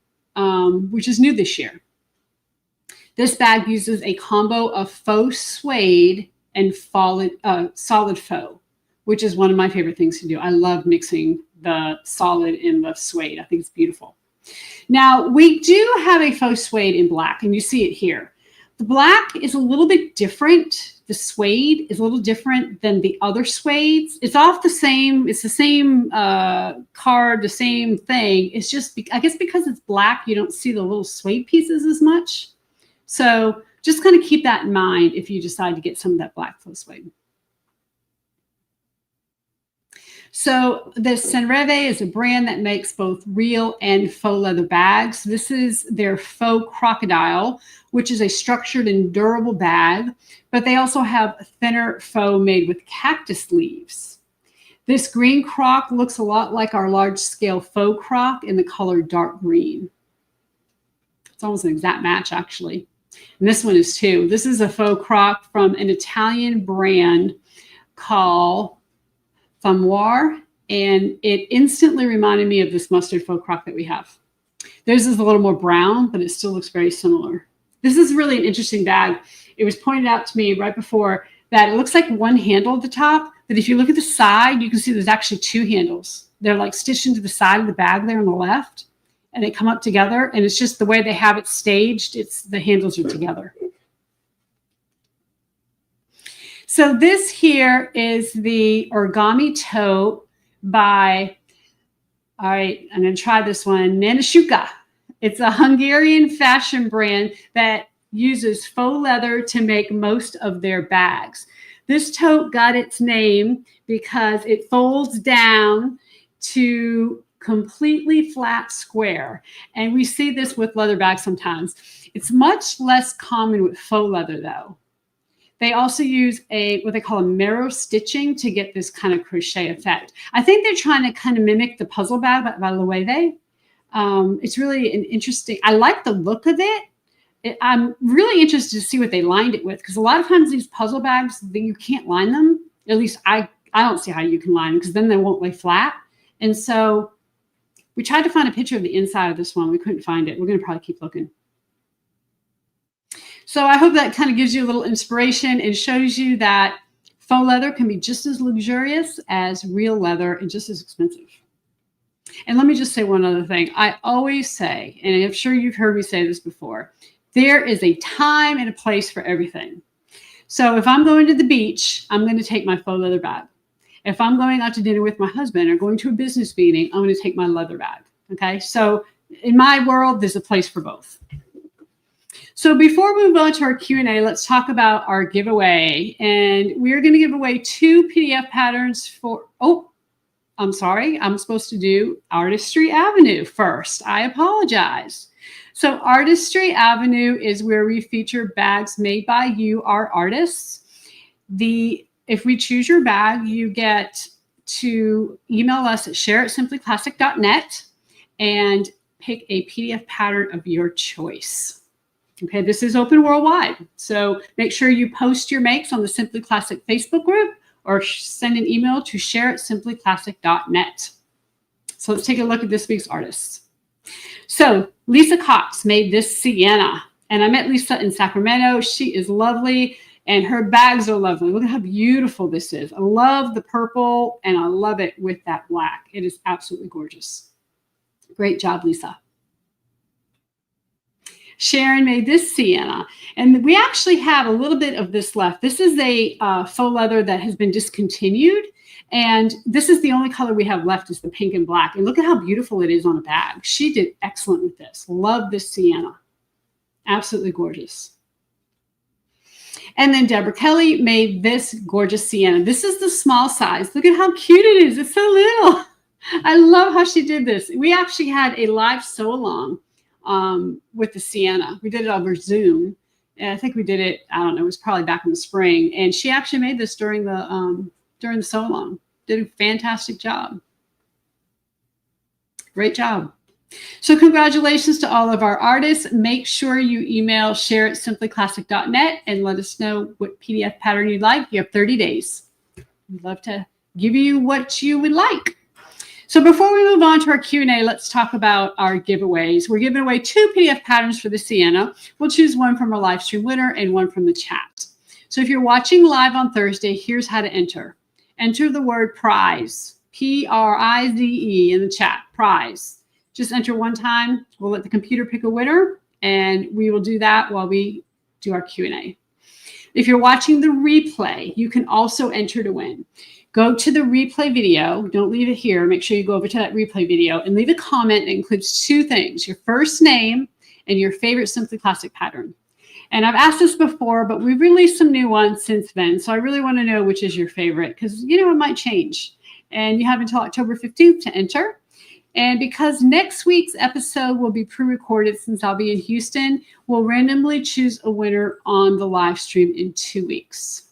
which is new this year. This bag uses a combo of faux suede and solid faux, which is one of my favorite things to do. I love mixing the solid and the suede. I think it's beautiful. Now, we do have a faux suede in black, and you see it here. The black is a little bit different. The suede is a little different than the other suedes. It's the same card, the same thing. It's just, I guess because it's black, you don't see the little suede pieces as much. So just kind of keep that in mind if you decide to get some of that black faux suede. So the Senreve is a brand that makes both real and faux leather bags. This is their faux crocodile, which is a structured and durable bag, but they also have a thinner faux made with cactus leaves. This green croc looks a lot like our large-scale faux croc in the color dark green. It's almost an exact match, actually. And this one is too. This is a faux croc from an Italian brand called Famoir, and it instantly reminded me of this mustard faux croc that we have. Theirs is a little more brown, but it still looks very similar. This is really an interesting bag. It was pointed out to me right before that it looks like one handle at the top, but if you look at the side, you can see there's actually 2 handles. They're like stitched into the side of the bag there on the left, and they come up together, and it's just the way they have it staged. The handles are together. So this here is the origami tote by, all right, I'm going to try this one, Nanishuka. It's a Hungarian fashion brand that uses faux leather to make most of their bags. This tote got its name because it folds down to completely flat square. And we see this with leather bags sometimes. It's much less common with faux leather though. They also use what they call a marrow stitching to get this kind of crochet effect. I think they're trying to kind of mimic the puzzle bag by Loewe. It's really an interesting, I like the look of it. I'm really interested to see what they lined it with, because a lot of times these puzzle bags, you can't line them. At least I don't see how you can line them, because then they won't lay flat. And so we tried to find a picture of the inside of this one. We couldn't find it. We're going to probably keep looking. So I hope that kind of gives you a little inspiration and shows you that faux leather can be just as luxurious as real leather and just as expensive. And let me just say one other thing. I always say, and I'm sure you've heard me say this before, there is a time and a place for everything. So if I'm going to the beach, I'm going to take my faux leather bag. If I'm going out to dinner with my husband or going to a business meeting, I'm going to take my leather bag. Okay. So in my world, there's a place for both. So before we move on to our Q&A, let's talk about our giveaway. And we're going to give away 2 PDF patterns for, I'm sorry, I'm supposed to do Artistry Avenue first. I apologize. So Artistry Avenue is where we feature bags made by you, our artists. If we choose your bag, you get to email us at share@simplyclassic.net and pick a PDF pattern of your choice. Okay, this is open worldwide. So make sure you post your makes on the Simply Classic Facebook group or send an email to share@simplyclassic.net. So let's take a look at this week's artists. So Lisa Cox made this Cianna, and I met Lisa in Sacramento. She is lovely, and her bags are lovely. Look at how beautiful this is. I love the purple, and I love it with that black. It is absolutely gorgeous. Great job, Lisa. Sharon made this Cianna, and we actually have a little bit of this left. This is a faux leather that has been discontinued, and this is the only color we have left is the pink and black. And look at how beautiful it is on a bag. She did excellent with this. Love this Cianna. Absolutely gorgeous. And then Deborah Kelly made this gorgeous Cianna. This is the small size. Look at how cute it is. It's so little. I love how she did this. We actually had a live sew along with the Cianna. We did it over Zoom. And I think we did it, I don't know, it was probably back in the spring. And she actually made this during the sew along. Did a fantastic job. Great job. So congratulations to all of our artists. Make sure you email share@simplyclassic.net and let us know what PDF pattern you'd like. You have 30 days. We'd love to give you what you would like. So before we move on to our Q&A, let's talk about our giveaways. We're giving away 2 PDF patterns for the Cianna. We'll choose one from our live stream winner and one from the chat. So if you're watching live on Thursday, here's how to enter. Enter the word prize, P-R-I-Z-E, in the chat, prize. Just enter one time. We'll let the computer pick a winner, and we will do that while we do our Q&A. If you're watching the replay, you can also enter to win. Go to the replay video. Don't leave it here. Make sure you go over to that replay video and leave a comment that includes 2 things, your first name and your favorite Simply Classic pattern. And I've asked this before, but we've released some new ones since then. So I really want to know which is your favorite, because, you know, it might change. And you have until October 15th to enter. And because next week's episode will be pre-recorded since I'll be in Houston, we'll randomly choose a winner on the live stream in 2 weeks.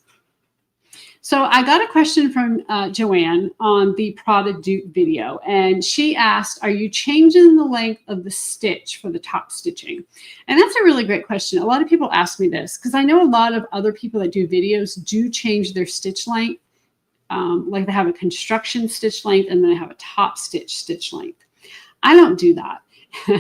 So I got a question from Joanne on the Prada dupe video, and she asked, are you changing the length of the stitch for the top stitching? And that's a really great question. A lot of people ask me this because I know a lot of other people that do videos do change their stitch length. Like they have a construction stitch length and then they have a top stitch length. I don't do that.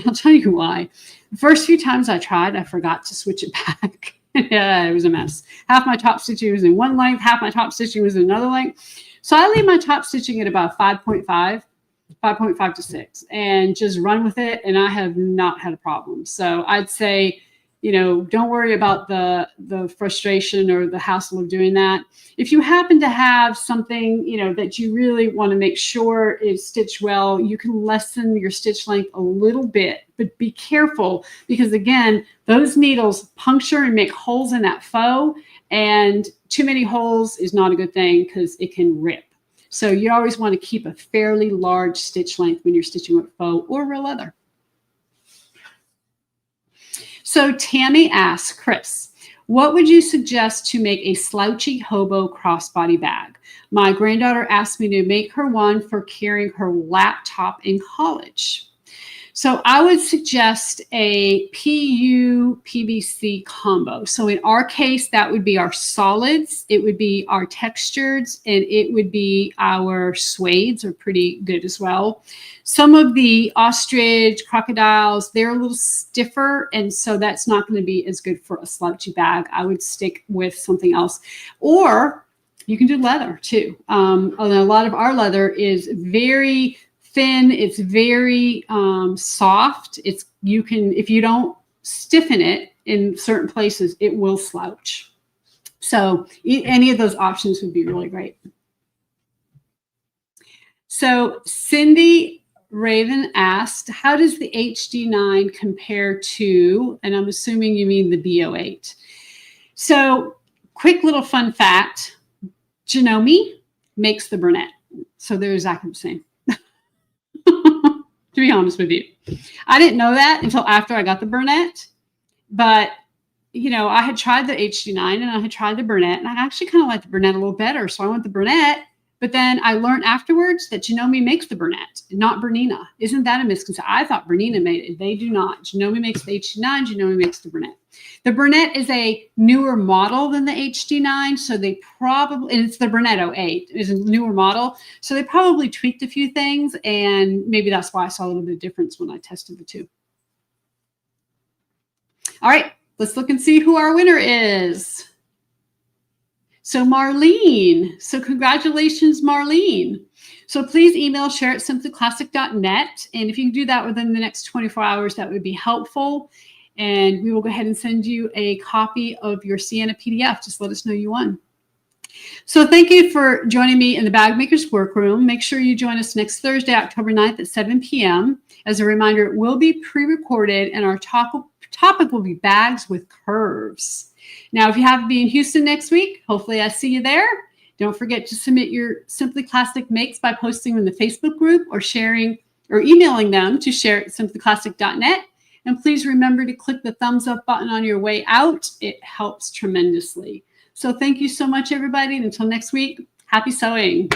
I'll tell you why. The first few times I tried, I forgot to switch it back. Yeah, it was a mess. Half my top stitching was in one length, half my top stitching was in another length. So I leave my top stitching at about 5.5 to 6 and just run with it. And I have not had a problem. So I'd say, you know, don't worry about the frustration or the hassle of doing that. If you happen to have something, you know, that you really want to make sure is stitched well, you can lessen your stitch length a little bit, but be careful because, again, those needles puncture and make holes in that faux, and too many holes is not a good thing because it can rip. So you always want to keep a fairly large stitch length when you're stitching with faux or real leather. So Tammy asks, Chris, what would you suggest to make a slouchy hobo crossbody bag? My granddaughter asked me to make her one for carrying her laptop in college. So I would suggest a PU PVC combo. So in our case, that would be our solids, it would be our textures, and it would be our suedes are pretty good as well. Some of the ostrich, crocodiles, they're a little stiffer, and so that's not going to be as good for a slouchy bag. I would stick with something else. Or you can do leather too. Although a lot of our leather is very thin, it's very soft. You can, if you don't stiffen it in certain places, it will slouch. So any of those options would be really great. So Cindy Raven asked, how does the HD9 compare to, and I'm assuming you mean the BO8. So quick little fun fact, Janome makes the Burnett. So they're exactly the same. To be honest with you, I didn't know that until after I got the Burnett. But, you know, I had tried the HD9 and I had tried the Burnett, and I actually kind of liked the Burnett a little better. So I went the Burnett. But then I learned afterwards that Janome makes the Burnett, not Bernina. Isn't that a misconception? I thought Bernina made it. They do not. Janome makes the HD9. Janome makes the Burnett. The Burnett is a newer model than the HD9, so they probably, and it's the Burnett 08, is a newer model, so they probably tweaked a few things, and maybe that's why I saw a little bit of difference when I tested the two. All right, let's look and see who our winner is. So Marlene, so congratulations, Marlene. So please email share@simplyclassic.net. And if you can do that within the next 24 hours, that would be helpful. And we will go ahead and send you a copy of your Cianna PDF. Just let us know you won. So thank you for joining me in the Bag Maker's Workroom. Make sure you join us next Thursday, October 9th at 7 p.m. As a reminder, it will be pre-recorded, and our topic will be bags with curves. Now, if you have to be in Houston next week, hopefully I see you there. Don't forget to submit your Simply Classic makes by posting in the Facebook group or sharing or emailing them to share@simplyclassic.net. And please remember to click the thumbs up button on your way out. It helps tremendously. So thank you so much, everybody. And until next week, happy sewing.